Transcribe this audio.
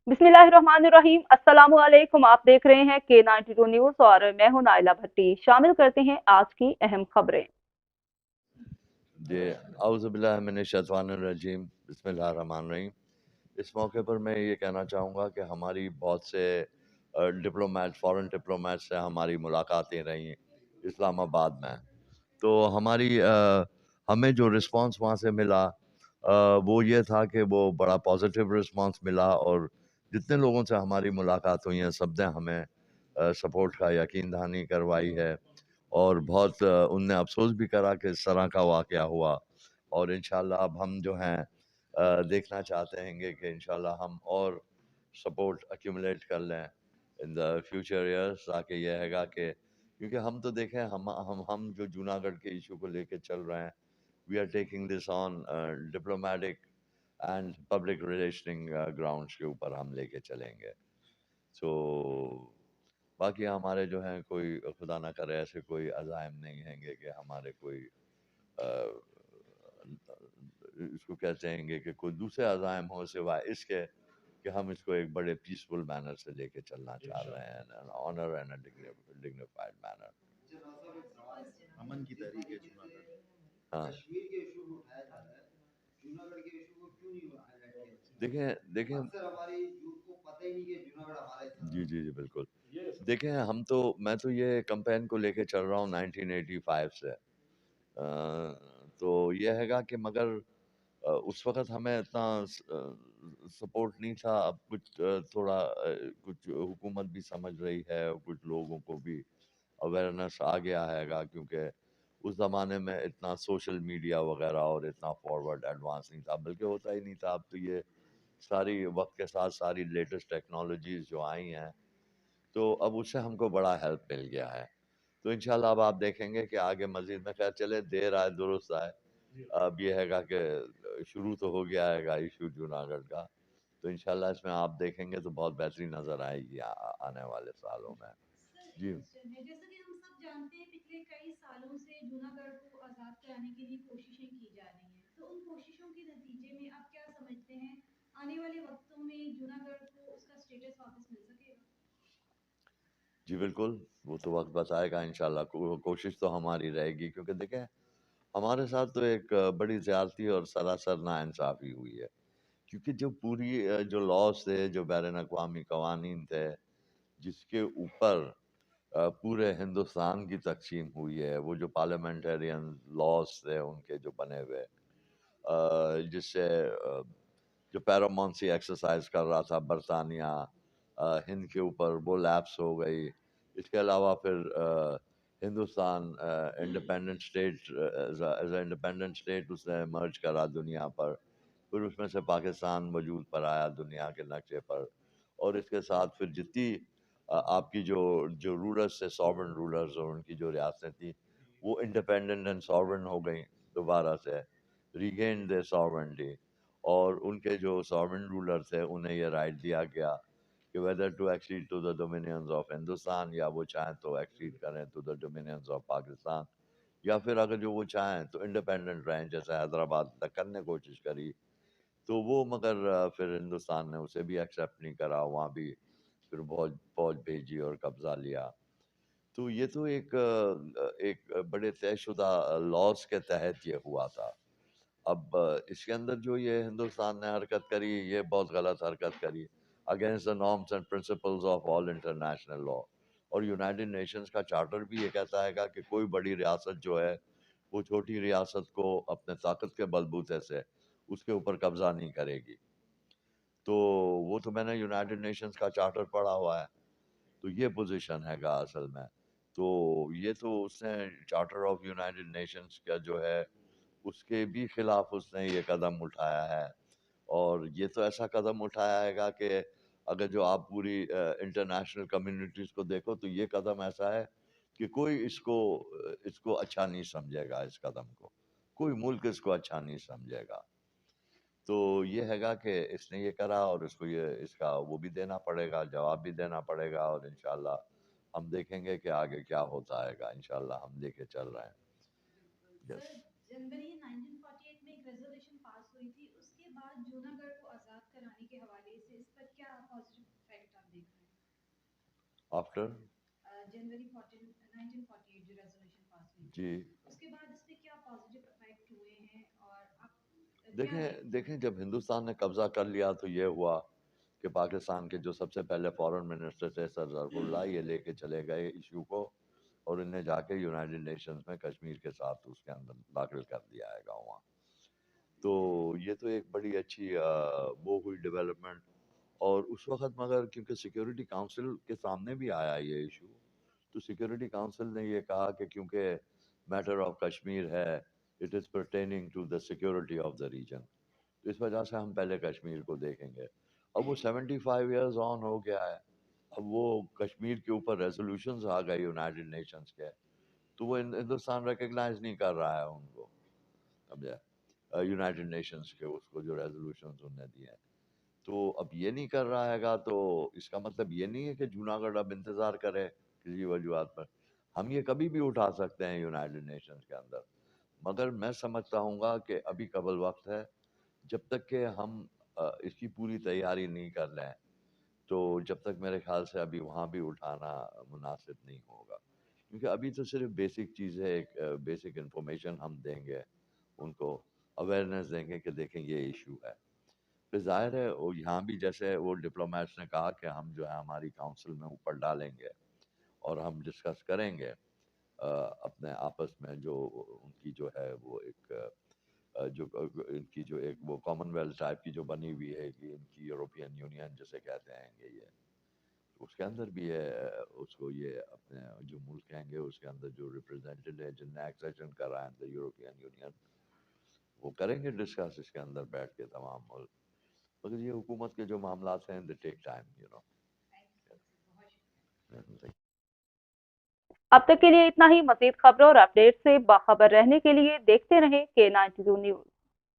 बिस्मिल्लाहिर्रहमानिर्रहीम। अस्सलामुअलैकुम। आप देख रहे हैं K92 न्यूज और मैं हूं नाइला भट्टी। शामिल करते हैं आज की अहम खबरें। जी औज़ुबिल्लाहिमिनश्शैतानिर्रजीम बिस्मिल्लाहिर्रहमानिर्रहीम। इस मौके पर मैं ये कहना चाहूँगा कि हमारी बहुत से फॉरेन डिप्लोमेट से हमारी मुलाकातें रही इस्लामाबाद में। तो हमें जो रिस्पांस वहाँ से मिला वो ये था कि वो बड़ा पॉजिटिव रिस्पांस मिला, और जितने लोगों से हमारी मुलाकात हुई है सब ने हमें सपोर्ट का यकीन दहानी करवाई है, और बहुत उनने अफसोस भी करा कि इस तरह का वाक़या हुआ। और इंशाल्लाह अब हम जो हैं देखना चाहते हैं कि इंशाल्लाह हम और सपोर्ट एक्यूमुलेट कर लें इन द फ्यूचर ईयर्स, ताकि यह हैगा कि क्योंकि हम तो देखें हम जो जूनागढ़ के इशू को लेके चल रहे हैं, we are taking this on diplomatic and public relationing grounds के ऊपर हम लेके चलेंगे। सो बाकी हमारे जो हैं कोई खुदा ना करे ऐसे कोई अज़ाइम नहीं हैंगे कि हमारे कोई इसको कहते हैं कि कोई दूसरे अज़ाइम हो सिवाय इसके कि हम इसको एक बड़े पीसफुल मैनर से लेके चलना चाह रहे हैं, ऑनर एंड डिग्निफाइड मैनर। अमन की तहरीक है जूनागढ़। हाँ, कश्मीर के इशू को उठाया जा रहा है, जूनागढ़ के इशू को क्यों नहीं हाईलाइट किया जा रहा? देखें देखें अक्सर हमारी यूथ को पता ही नहीं कि जूनागढ़ हमारा हिस्सा जी था। जी जी बिल्कुल। देखें मैं तो ये कैंपेन को लेके चल रहा हूँ 1985 से। तो ये हैगा कि मगर उस वक़्त हमें इतना सपोर्ट नहीं था। अब कुछ थोड़ा कुछ हुकूमत भी समझ रही है और कुछ लोगों को भी अवेयरनेस आ गया हैगा, क्योंकि उस ज़माने में इतना सोशल मीडिया वगैरह और इतना फॉरवर्ड एडवांस नहीं था, बल्कि होता ही नहीं था। अब तो ये सारी वक्त के साथ सारी लेटेस्ट टेक्नोलॉजीज़ जो आई हैं, तो अब उससे हमको बड़ा हेल्प मिल गया है। तो इंशाल्लाह अब आप देखेंगे कि आगे मज़ीद में खैर चले, देर आए दुरुस्त आए। अब ये हैगा कि शुरू तो हो गया हैगा इशू जूनागढ़ का, तो इंशाल्लाह इसमें आप देखेंगे तो बहुत बेहतरीन नज़र आएगी आने वाले सालों में। जी क्वेश्चन है, जैसा कि हम सब जानते हैं पिछले कई सालों से जूनागढ़ को आजाद कराने के लिए कोशिशें की जा रही हैं, तो उन कोशिशों के नतीजे में आप क्या समझते हैं आने वाले वक्तों में जूनागढ़ को उसका स्टेटस वापस मिल सकेगा? जी बिल्कुल, वो तो वक्त बताएगा इंशाल्लाह। कोशिश तो हमारी रहेगी, क्योंकि देखें हमारे साथ तो एक बड़ी ज़्यादती और सरासर नाइंसाफ़ी हुई है। क्योंकि जो पूरी जो लॉज थे, जो बैरून अक़वामी कवानीन थे, जिसके ऊपर पूरे हिंदुस्तान की तक़सीम हुई है, वो जो पार्लियामेंटेरियन लॉज थे उनके जो बने हुए, जिससे जो पैरामोंसी एक्सरसाइज कर रहा था बरतानिया हिंद के ऊपर, वो लैप्स हो गई। इसके अलावा फिर Hindustan independent state as independent state उसने मर्ज करा दुनिया पर। फिर उसमें से पाकिस्तान वजूद पर आया दुनिया के नक्शे पर, और इसके साथ फिर जितनी आपकी जो जो रूलर्स थे, सॉवरेन रूलर्स, और उनकी जो रियासतें थी वो इंडिपेंडेंट एंड सॉवरेन हो गई दोबारा से, रीगेन देयर सॉवरेनिटी। और उनके जो सॉवरेन रूलर थे उन्हें ये राइट दिया गया कि whether to accede to the dominions of Hindustan, या वो चाहें तो एक्सीड करें to the dominions of Pakistan, या फिर अगर जो वो चाहें तो इंडिपेंडेंट रहें, जैसे हैदराबाद तक करने कोशिश करी। तो वो मगर फिर हिंदुस्तान ने उसे भी एक्सेप्ट नहीं करा, वहाँ भी फिर फौज फौज भेजी और कब्जा लिया। तो ये तो एक बड़े तयशुदा लॉज के तहत ये हुआ था। अब इसके अंदर जो ये हिंदुस्तान ने हरकत करी, ये बहुत गलत हरकत करी, against the norms and principles of all international law. और यूनाइटेड नेशंस का चार्टर भी ये कहता है कि कोई बड़ी रियासत जो है वो छोटी रियासत को अपने ताकत के बलबूते से उसके ऊपर कब्जा नहीं करेगी। तो वो तो मैंने यूनाइटेड नेशंस का चार्टर पढ़ा हुआ है, तो ये पोजीशन हैगा असल में। तो ये तो उसने चार्टर ऑफ यूनाइटेड नेशंस का जो है उसके भी खिलाफ उसने ये कदम उठाया है। और ये तो ऐसा कदम उठाया हैगा कि अगर जो आप पूरी इंटरनेशनल कम्युनिटीज़ को देखो तो ये कदम ऐसा है कि कोई इसको अच्छा नहीं समझेगा, इस कदम को कोई मुल्क इसको अच्छा नहीं समझेगा। तो ये हैगा कि इसने ये करा, और इसको ये इसका वो भी देना पड़ेगा, जवाब भी देना पड़ेगा। और इंशाल्लाह हम देखेंगे कि आगे क्या होता हैगा। इंशाल्लाह हम लेके चल रहे हैं। यस। सर, जनवरी 1948 में एक रेजोल्यूशन पास हुई थी, उसके बाद जूनागढ़ को आजाद कराने के हवाले से इस पर क्या आफ्टर जनवरी 1948 जो रेजोल्यूशन पास हुई जी उसके बाद इस पे क्या पॉजिटिव इफेक्ट हुए हैं और आप क्या देखें देखें जब हिंदुस्तान ने कब्जा कर लिया तो ये हुआ कि पाकिस्तान के जो सबसे पहले फॉरेन मिनिस्टर थे सर ज़रफुल्लाह ये लेके चले गए इशू को और इन्हें जाके यूनाइटेड नेशंस में कश्मीर के साथ उसके अंदर दाखिल कर दिया है वहाँ। तो ये तो एक बड़ी अच्छी वो हुई डेवलपमेंट। और उस वक्त मगर क्योंकि सिक्योरिटी काउंसिल के सामने भी आया ये इशू, तो सिक्योरिटी काउंसिल ने ये कहा कि क्योंकि मैटर ऑफ कश्मीर है, it is pertaining to the security of the region, तो इस वजह से हम पहले कश्मीर को देखेंगे। अब वो 75 इयर्स ऑन हो गया है, अब वो कश्मीर के ऊपर रेजोल्यूशंस आ गए यूनाइटेड नेशंस के, तो वो हिंदुस्तान रिकग्नाइज नहीं कर रहा है उनको, अब यूनाइटेड नेशंस के उसको जो रेजोल्यूशंस उन्होंने दिए हैं। तो अब ये नहीं कर रहा हैगा, तो इसका मतलब ये नहीं है कि जूनागढ़ अब इंतज़ार करे किसी वजूहत पर। हम ये कभी भी उठा सकते हैं यूनाइटेड नेशंस के अंदर, मगर मैं समझता हूँ कि अभी कबल वक्त है, जब तक कि हम इसकी पूरी तैयारी नहीं कर लें, तो जब तक मेरे ख्याल से अभी वहाँ भी उठाना मुनासिब नहीं होगा, क्योंकि अभी तो सिर्फ बेसिक चीज़ है, एक बेसिक इंफॉर्मेशन हम देंगे उनको, अवेयरनेस देंगे कि देखें ये इशू है। फिर ज़ाहिर है वो यहाँ भी जैसे वो डिप्लोमेट्स ने कहा कि हम जो है हमारी काउंसिल में ऊपर डालेंगे और हम डिस्कस करेंगे अपने आपस में, जो उनकी जो है वो एक जो इनकी जो एक वो कॉमनवेल्थ टाइप की जो बनी हुई है कि इनकी यूरोपियन यूनियन जिसे कहते हैं ये, उसके अंदर भी है उसको ये अपने जो मुल्क हैंगे उसके अंदर जो रिप्रेजेंटेड है जिनने एक्सेशन करा है द यूरोपियन यूनियन, वो करेंगे डिस्कस इसके अंदर बैठ के तमाम मुल्क, मगर ये हुकूमत के जो मामला हैं they take time you know. अब तक के लिए इतना ही। मजीद खबरों और अपडेट से बाखबर रहने के लिए देखते रहें K92 न्यूज।